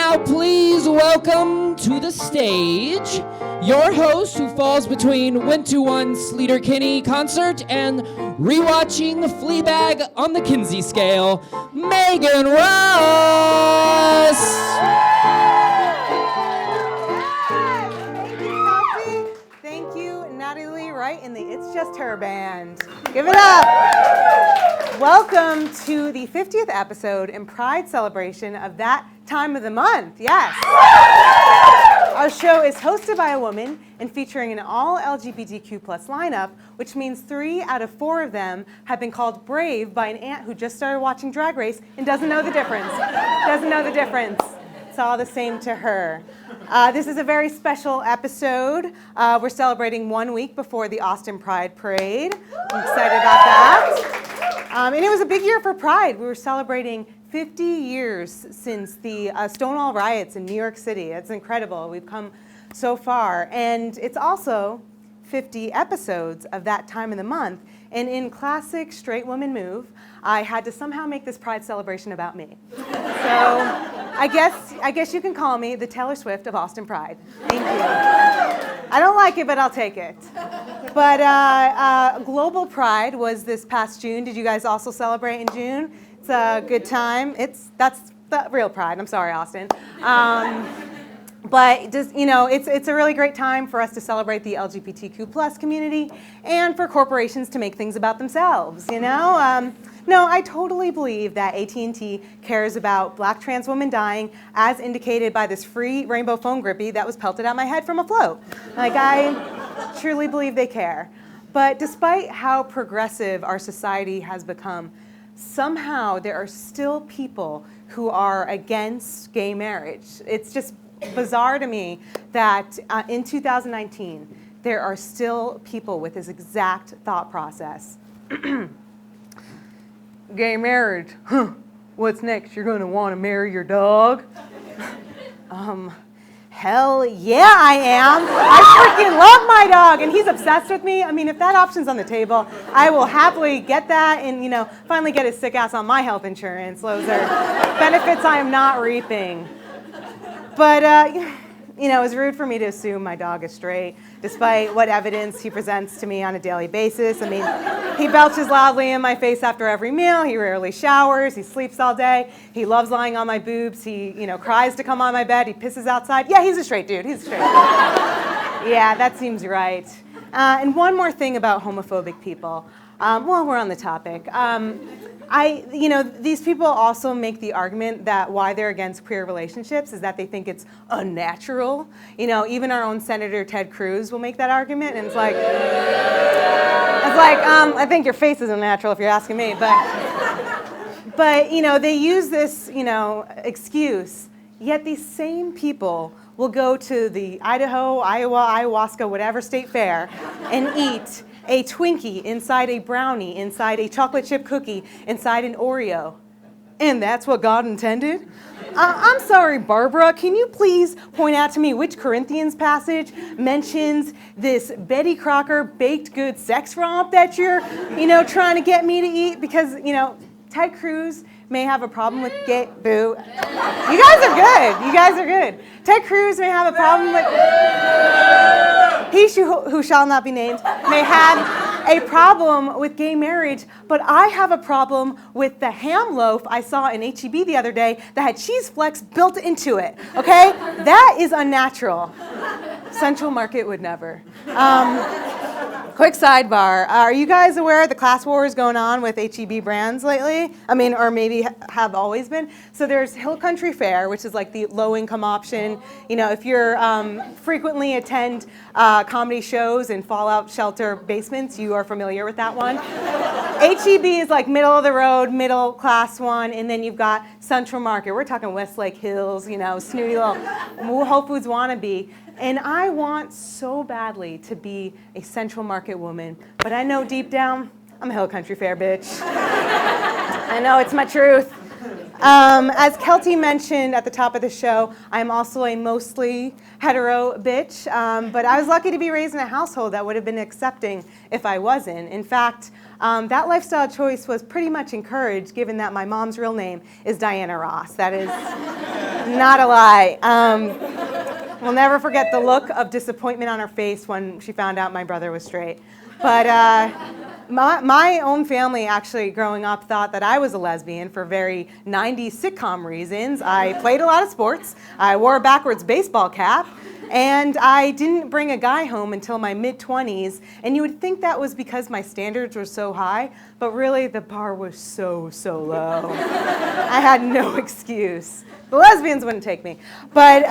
now please welcome to the stage your host who falls between went to one Sleater-Kinney concert and rewatching Fleabag on the Kinsey scale, Meghan Ross! Thank you, Natalie Wright in the It's Just Her band. Give it up. Welcome to the 50th episode and Pride celebration of that time of the month. Yes. Our show is hosted by a woman and featuring an all LGBTQ plus lineup, which means 3 out of 4 of them have been called brave by an aunt who just started watching Drag Race and doesn't know the difference. It's all the same to her. This is a very special episode. We're celebrating 1 week before the Austin Pride Parade. I'm excited about that. And it was a big year for Pride. We were celebrating 50 years since the Stonewall riots in New York City. It's incredible. We've come so far. And it's also 50 episodes of that time of the month. And in classic straight woman move, I had to somehow make this Pride celebration about me. So I guess you can call me the Taylor Swift of Austin Pride. Thank you. I don't like it, but I'll take it. But Global Pride was this past June. Did you guys also celebrate in June? It's a good time. That's the real Pride. I'm sorry, Austin. But just, it's a really great time for us to celebrate the LGBTQ plus community and for corporations to make things about themselves, No, I totally believe that AT&T cares about black trans women dying as indicated by this free rainbow foam grippy that was pelted out my head from a float. I truly believe they care. But despite how progressive our society has become, somehow there are still people who are against gay marriage. It's just bizarre to me that in 2019, there are still people with this exact thought process. Gay marriage, what's next? You're gonna wanna marry your dog? Hell yeah, I am. I freaking love my dog, and he's obsessed with me. I mean, if that option's on the table, I will happily get that and, finally get his sick ass on my health insurance. Those are benefits I am not reaping. But, it's rude for me to assume my dog is straight, despite what evidence he presents to me on a daily basis. I mean, he belches loudly in my face after every meal. He rarely showers. He sleeps all day. He loves lying on my boobs. He, cries to come on my bed. He pisses outside. Yeah, he's a straight dude. He's a straight dude. Yeah, that seems right. And one more thing about homophobic people. While we're on the topic. These people also make the argument that why they're against queer relationships is that they think it's unnatural. Even our own Senator Ted Cruz will make that argument, and it's like, I think your face is unnatural if you're asking me, but they use this, excuse, yet these same people will go to the Idaho, Iowa, ayahuasca, whatever state fair and eat a Twinkie inside a brownie, inside a chocolate chip cookie, inside an Oreo. And that's what God intended? I'm sorry, Barbara, can you please point out to me which Corinthians passage mentions this Betty Crocker baked good sex romp that you're, trying to get me to eat? Because, Ted Cruz may have a problem with gay, boo. You guys are good. Ted Cruz may have a problem with, who shall not be named, may have a problem with gay marriage, but I have a problem with the ham loaf I saw in HEB the other day that had cheese flecks built into it, okay? That is unnatural. Central Market would never. Quick sidebar. Are you guys aware of the class wars going on with HEB brands lately? Or maybe have always been. So there's Hill Country Fare, which is like the low-income option. If you're frequently attend comedy shows in fallout shelter basements, you are familiar with that one. HEB is like middle of the road, middle class one, and then you've got Central Market. We're talking Westlake Hills, snooty little Whole Foods wannabe. And I want so badly to be a Central Market woman, but I know deep down, I'm a Hill Country Fare bitch. I know, it's my truth. As Kelty mentioned at the top of the show, I'm also a mostly hetero bitch, but I was lucky to be raised in a household that would have been accepting if I wasn't. In fact, that lifestyle choice was pretty much encouraged given that my mom's real name is Diana Ross. That is not a lie. We'll never forget the look of disappointment on her face when she found out my brother was straight. But my own family actually growing up thought that I was a lesbian for very 90s sitcom reasons. I played a lot of sports, I wore a backwards baseball cap, and I didn't bring a guy home until my mid-20s. And you would think that was because my standards were so high, but really the bar was so low. I had no excuse. The lesbians wouldn't take me. But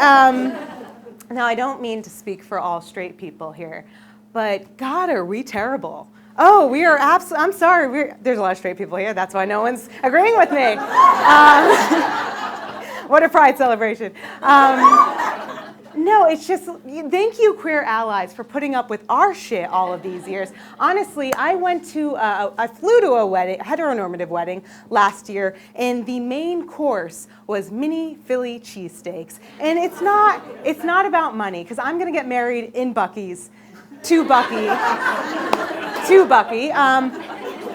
now I don't mean to speak for all straight people here, but God, are we terrible. Oh, we are absolutely, I'm sorry, there's a lot of straight people here, that's why no one's agreeing with me. What a pride celebration. No, it's just, thank you, queer allies, for putting up with our shit all of these years. Honestly, I flew to a wedding, a heteronormative wedding last year, and the main course was mini Philly cheesesteaks. And it's not about money, because I'm gonna get married in Buc-ee's, to Buc-ee.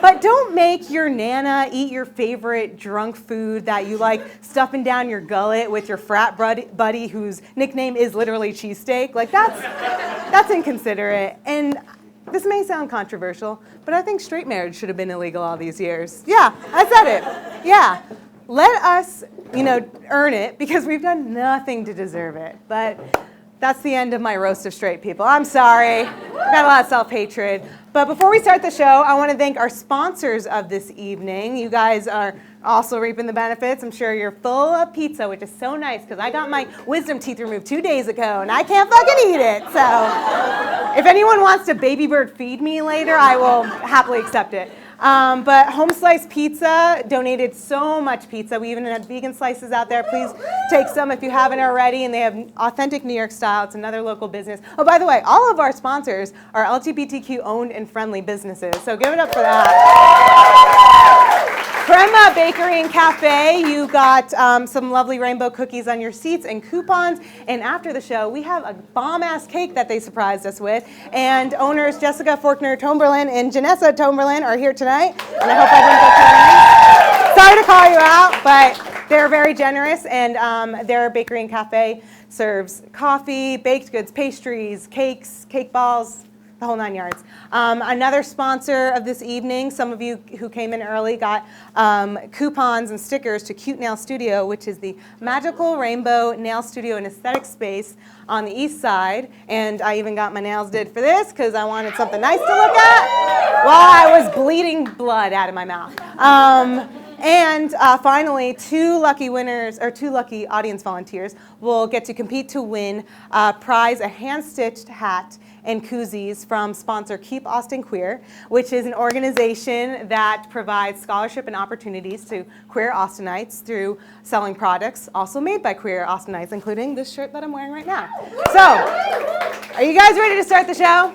But don't make your Nana eat your favorite drunk food that you like stuffing down your gullet with your frat buddy whose nickname is literally cheesesteak. Like, that's inconsiderate. And this may sound controversial, but I think straight marriage should have been illegal all these years. Yeah, I said it. Yeah. Let us, earn it, because we've done nothing to deserve it. But that's the end of my roast of straight people. I'm sorry. Got a lot of self-hatred. But before we start the show, I want to thank our sponsors of this evening. You guys are also reaping the benefits. I'm sure you're full of pizza, which is so nice, because I got my wisdom teeth removed 2 days ago, and I can't fucking eat it. So if anyone wants to baby bird feed me later, I will happily accept it. But Home Slice Pizza donated so much pizza. We even had vegan slices out there. Please take some if you haven't already. And they have authentic New York style. It's another local business. Oh, by the way, all of our sponsors are LGBTQ owned and friendly businesses. So give it up for that. Crema Bakery and Cafe, you got some lovely rainbow cookies on your seats and coupons. And after the show, we have a bomb-ass cake that they surprised us with. And owners Jessica Faulkner-Tomberlin and Janessa Tomberlin are here tonight. And I hope I didn't go too long. Sorry to call you out, but they're very generous. And their bakery and cafe serves coffee, baked goods, pastries, cakes, cake balls, the whole 9 yards. Another sponsor of this evening, some of you who came in early got coupons and stickers to Cute Nail Studio, which is the magical rainbow nail studio and aesthetic space on the east side. And I even got my nails did for this because I wanted something nice to look at while I was bleeding blood out of my mouth. And finally, two lucky audience volunteers will get to compete to win prize a hand-stitched hat and koozies from sponsor Keep Austin Queer, which is an organization that provides scholarship and opportunities to queer Austinites through selling products also made by queer Austinites, including this shirt that I'm wearing right now. So, are you guys ready to start the show?